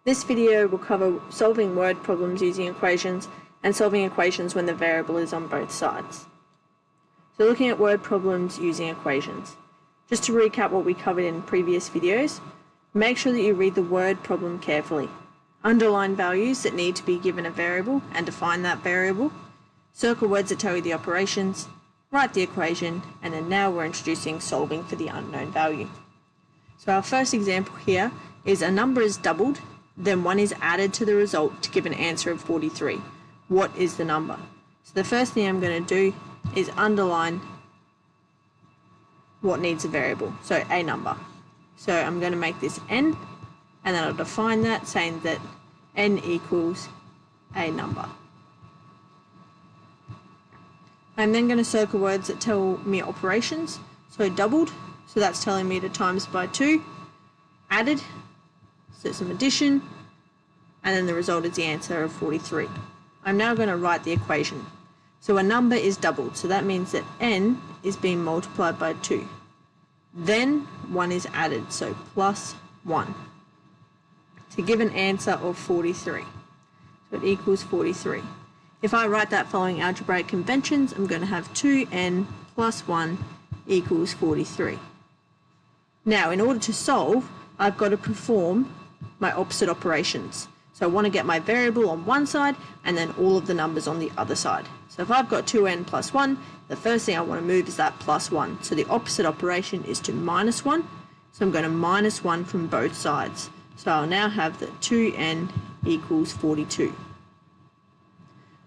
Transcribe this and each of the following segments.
This video will cover solving word problems using equations and solving equations when the variable is on both sides. So looking at word problems using equations. Just to recap what we covered in previous videos, make sure that you read the word problem carefully. Underline values that need to be given a variable and define that variable. Circle words that tell you the operations, write the equation, and then now we're introducing solving for the unknown value. So our first example here is a number is doubled, then 1 is added to the result to give an answer of 43. What is the number? So the first thing I'm going to do is underline what needs a variable, so a number. So I'm going to make this n, and then I'll define that saying that n equals a number. I'm then going to circle words that tell me operations. So doubled, so that's telling me to times by 2. Added, so some addition, and then the result is the answer of 43. I'm now going to write the equation. So a number is doubled, so that means that n is being multiplied by 2. Then 1 is added, so plus 1, to give an answer of 43. So it equals 43. If I write that following algebraic conventions, I'm going to have 2n plus 1 equals 43. Now, in order to solve, I've got to perform my opposite operations. So I want to get my variable on one side and then all of the numbers on the other side. So if I've got 2n plus 1, the first thing I want to move is that plus 1. So the opposite operation is to minus 1. So I'm going to minus 1 from both sides. So I'll now have that 2n equals 42.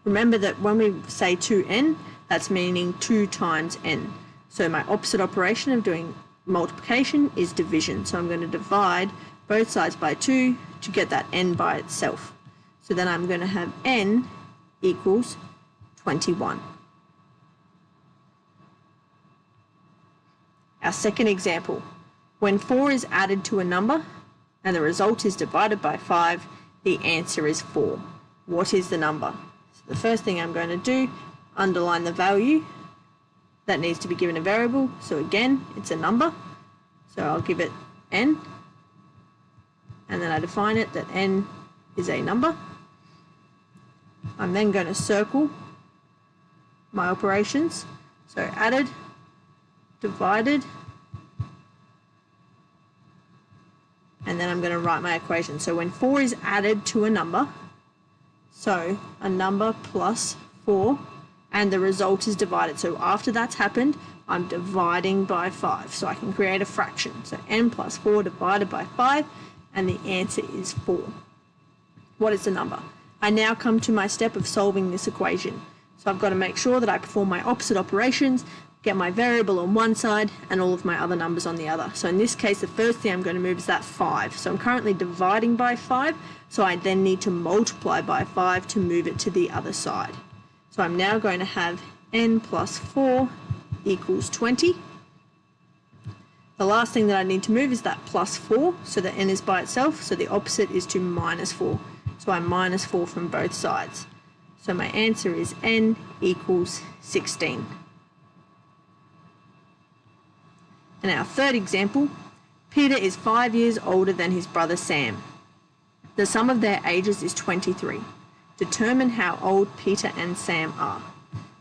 Remember that when we say 2n, that's meaning 2 times n. So my opposite operation of doing multiplication is division. So I'm going to divide both sides by 2 to get that n by itself. So then I'm going to have n equals 21. Our second example, when 4 is added to a number and the result is divided by 5, the answer is 4. What is the number? So the first thing I'm going to do, underline the value that needs to be given a variable. So again, it's a number. So I'll give it n, and then I define it that n is a number. I'm then going to circle my operations. So added, divided, and then I'm going to write my equation. So when 4 is added to a number, so a number plus 4, and the result is divided. So after that's happened, I'm dividing by 5. So I can create a fraction. So n plus 4 divided by 5, and the answer is 4. What is the number? I now come to my step of solving this equation. So I've got to make sure that I perform my opposite operations, get my variable on one side and all of my other numbers on the other. So in this case, the first thing I'm going to move is that 5. So I'm currently dividing by 5, so I then need to multiply by 5 to move it to the other side. So I'm now going to have n plus 4 equals 20. The last thing that I need to move is that plus 4, so that n is by itself, so the opposite is to minus 4. So I minus 4 from both sides. So my answer is n equals 16. And our third example, Peter is 5 years older than his brother Sam. The sum of their ages is 23. Determine how old Peter and Sam are.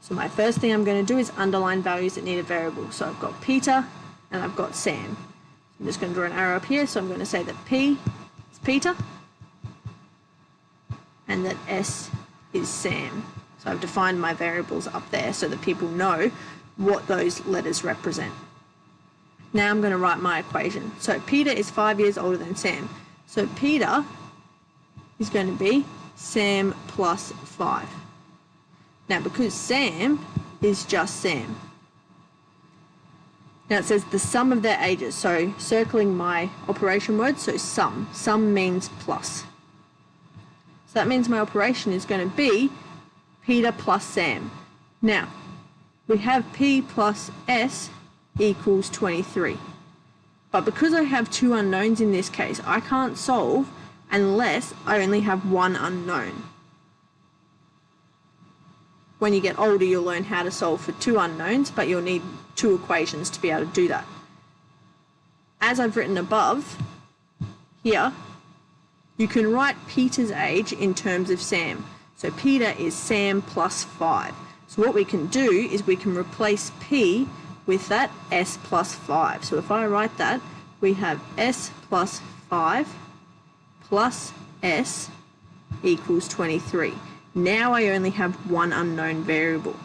So my first thing I'm going to do is underline values that need a variable. So I've got Peter and I've got Sam. I'm just going to draw an arrow up here. So I'm going to say that P is Peter and that S is Sam. So I've defined my variables up there so that people know what those letters represent. Now I'm going to write my equation. So Peter is 5 years older than Sam. So Peter is going to be Sam plus 5. Now because Sam is just Sam. Now it says the sum of their ages. So circling my operation word, so sum. Sum means plus. So that means my operation is going to be Peter plus Sam. Now, we have P plus S equals 23. But because I have two unknowns in this case, I can't solve unless I only have one unknown. When you get older, you'll learn how to solve for two unknowns, but you'll need two equations to be able to do that. As I've written above, here, You can write Peter's age in terms of Sam. So Peter is Sam plus 5. So what we can do is we can replace P with that S plus 5. So if I write that, we have S plus 5 plus S equals 23. Now I only have one unknown variable.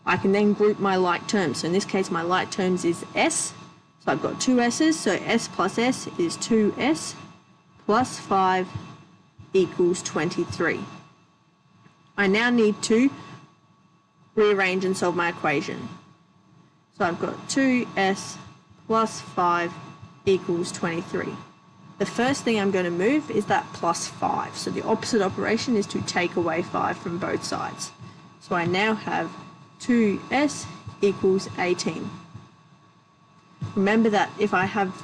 I can then group my like terms. So in this case, my like terms is S. So I've got two S's. So S plus S is 2S plus 5 equals 23. I now need to rearrange and solve my equation. So I've got 2S plus 5 equals 23. The first thing I'm going to move is that plus 5. So the opposite operation is to take away 5 from both sides. So I now have 2S equals 18. Remember that if I have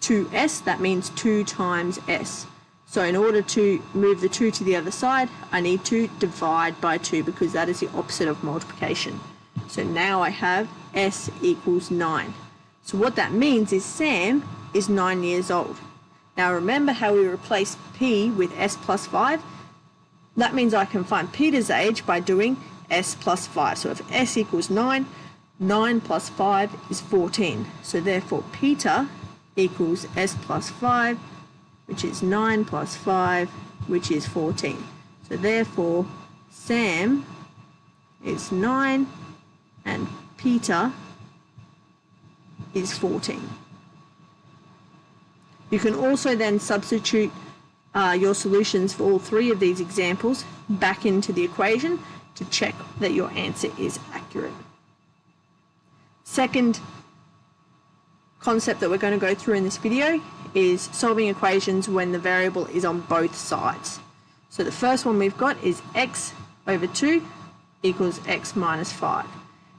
2S, that means 2 times S. So in order to move the 2 to the other side, I need to divide by 2 because that is the opposite of multiplication. So now I have S equals 9. So what that means is Sam is 9 years old. Now remember how we replaced P with S plus 5? That means I can find Peter's age by doing S plus 5. So if S equals 9, 9 plus 5 is 14. So therefore Peter equals S plus 5, which is 9 plus 5, which is 14. So therefore Sam is 9 and Peter is 14. You can also then substitute your solutions for all three of these examples back into the equation to check that your answer is accurate. Second concept that we're going to go through in this video is solving equations when the variable is on both sides. So the first one we've got is x over 2 equals x minus 5.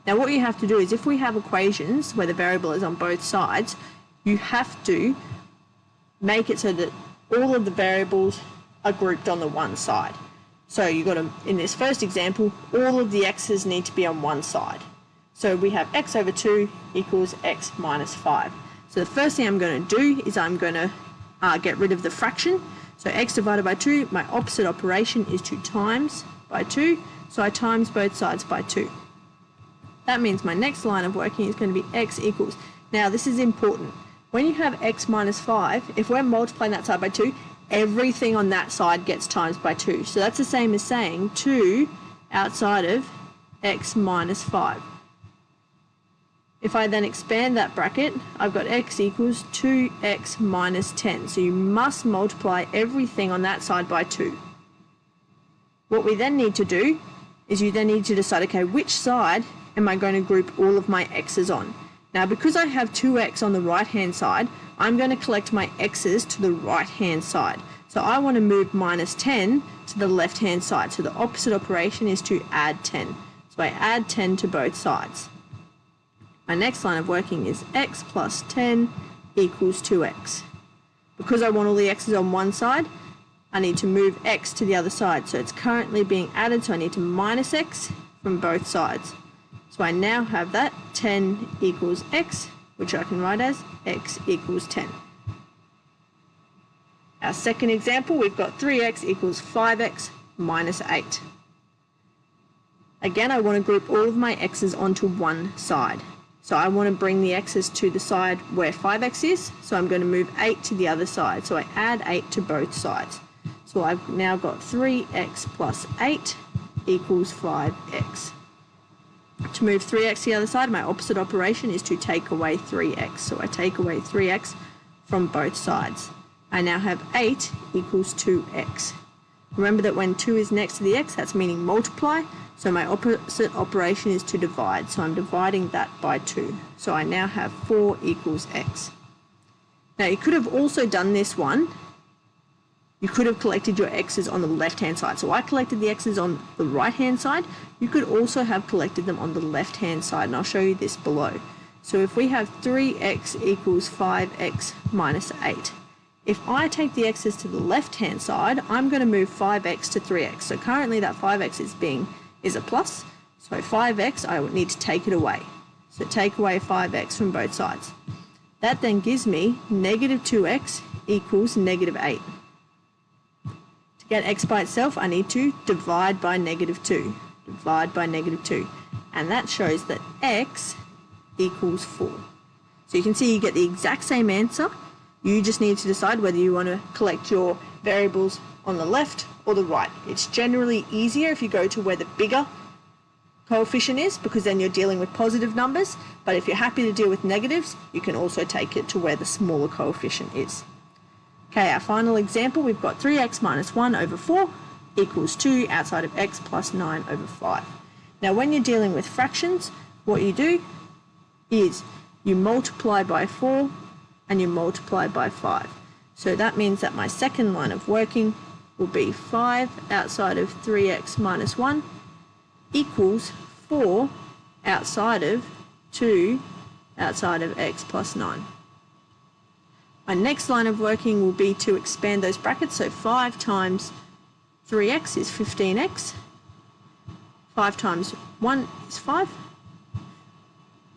Now what you have to do is if we have equations where the variable is on both sides, you have to make it so that all of the variables are grouped on the one side. So you've got to, in this first example, all of the x's need to be on one side. So we have x over 2 equals x minus 5. So the first thing I'm going to do is I'm going to get rid of the fraction. So x divided by 2, my opposite operation is to times by 2. So I times both sides by 2. That means my next line of working is going to be x equals. Now this is important. When you have x minus 5, if we're multiplying that side by 2, everything on that side gets times by 2. So that's the same as saying 2 outside of x minus 5. If I then expand that bracket, I've got x equals 2x minus 10. So you must multiply everything on that side by 2. What we then need to do is you then need to decide, okay, which side am I going to group all of my x's on? Now, because I have 2x on the right-hand side, I'm going to collect my x's to the right-hand side. So I want to move minus 10 to the left-hand side. So the opposite operation is to add 10. So I add 10 to both sides. My next line of working is x plus 10 equals 2x. Because I want all the x's on one side, I need to move x to the other side. So it's currently being added, so I need to minus x from both sides. So I now have that 10 equals x, which I can write as x equals 10. Our second example, we've got 3x equals 5x minus 8. Again, I want to group all of my x's onto one side. So I want to bring the x's to the side where 5x is, so I'm going to move 8 to the other side. So I add 8 to both sides. So I've now got 3x plus 8 equals 5x. To move 3x to the other side, my opposite operation is to take away 3x. So I take away 3x from both sides. I now have 8 equals 2x. Remember that when 2 is next to the x, that's meaning multiply. So my opposite operation is to divide. So I'm dividing that by 2. So I now have 4 equals x. Now you could have also done this one. You could have collected your x's on the left-hand side. So I collected the x's on the right-hand side. You could also have collected them on the left-hand side, and I'll show you this below. So if we have 3x equals 5x minus 8, if I take the x's to the left-hand side, I'm going to move 5x to 3x. So currently that 5x is a plus, so 5x, I would need to take it away. So take away 5x from both sides. That then gives me negative 2x equals negative 8. get x by itself, I need to divide by -2. Divide by -2. And that shows that x equals 4. So you can see you get the exact same answer. You just need to decide whether you want to collect your variables on the left or the right. It's generally easier if you go to where the bigger coefficient is, because then you're dealing with positive numbers. But if you're happy to deal with negatives, you can also take it to where the smaller coefficient is. Okay, our final example, we've got 3x minus 1 over 4 equals 2 outside of x plus 9 over 5. Now when you're dealing with fractions, what you do is you multiply by 4 and you multiply by 5. So that means that my second line of working will be 5 outside of 3x minus 1 equals 4 outside of 2 outside of x plus 9. My next line of working will be to expand those brackets. So 5 times 3x is 15x. 5 times 1 is 5.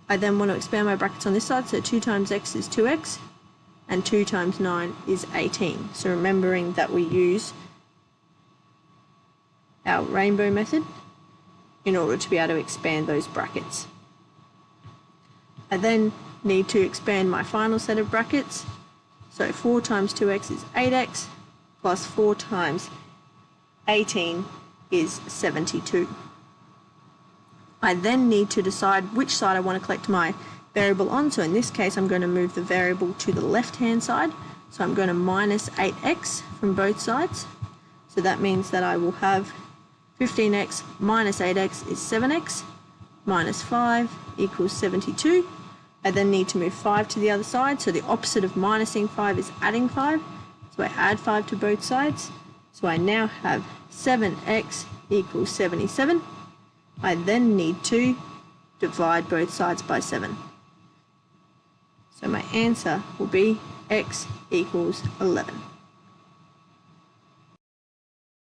I then want to expand my brackets on this side. So 2 times x is 2x. And 2 times 9 is 18. So remembering that we use our rainbow method in order to be able to expand those brackets. I then need to expand my final set of brackets. So 4 times 2x is 8x, plus 4 times 18 is 72. I then need to decide which side I want to collect my variable on. So in this case, I'm going to move the variable to the left-hand side. So I'm going to minus 8x from both sides. So that means that I will have 15x minus 8x is 7x, minus 5 equals 72. I then need to move 5 to the other side. So the opposite of minusing 5 is adding 5. So I add 5 to both sides. So I now have 7x equals 77. I then need to divide both sides by 7. So my answer will be x equals 11.